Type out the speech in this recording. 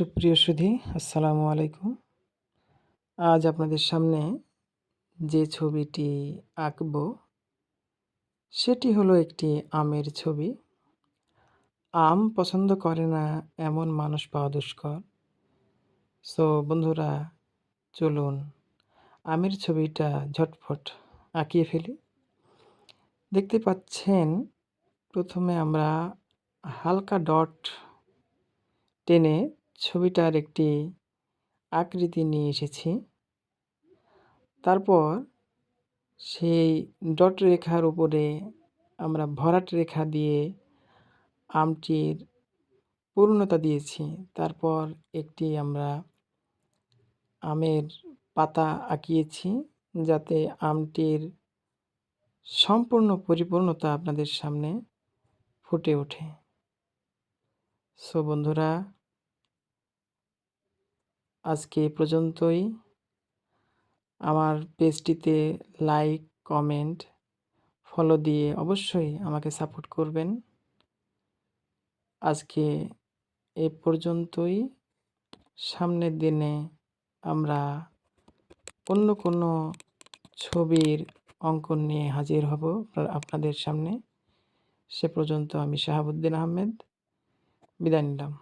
সুপ্রিয় সুধী, আসসালামু আলাইকুম। আজ আপনাদের সামনে যে ছবিটি আঁকব সেটি হলো একটি আমের ছবি। আম পছন্দ করে না এমন মানুষ পাওয়া দুষ্কর। সো বন্ধুরা, চলুন আমের ছবিটা ঝটফট আঁকিয়ে ফেলি। দেখতে পাচ্ছেন, প্রথমে আমরা হালকা ডট টেনে ছবিটার একটি আকৃতি নিয়ে এসেছি। তারপর সেই ডট রেখার উপরে আমরা ভরাট রেখা দিয়ে আমটির পূর্ণতা দিয়েছি। তারপর একটি আমরা আমের পাতা আঁকিয়েছি, যাতে আমটির সম্পূর্ণ পরিপূর্ণতা আপনাদের সামনে ফুটে ওঠে। সো বন্ধুরা, আজকে এ পর্যন্তই। আমার পেজটিতে লাইক, কমেন্ট, ফলো দিয়ে অবশ্যই আমাকে সাপোর্ট করবেন। আজকে এ পর্যন্তই। সামনের দিনে আমরা অন্য কোনো ছবির অঙ্কন নিয়ে হাজির হব আপনাদের সামনে। সে পর্যন্ত আমি শাহাবুদ্দিন আহমেদ বিদায় নিলাম।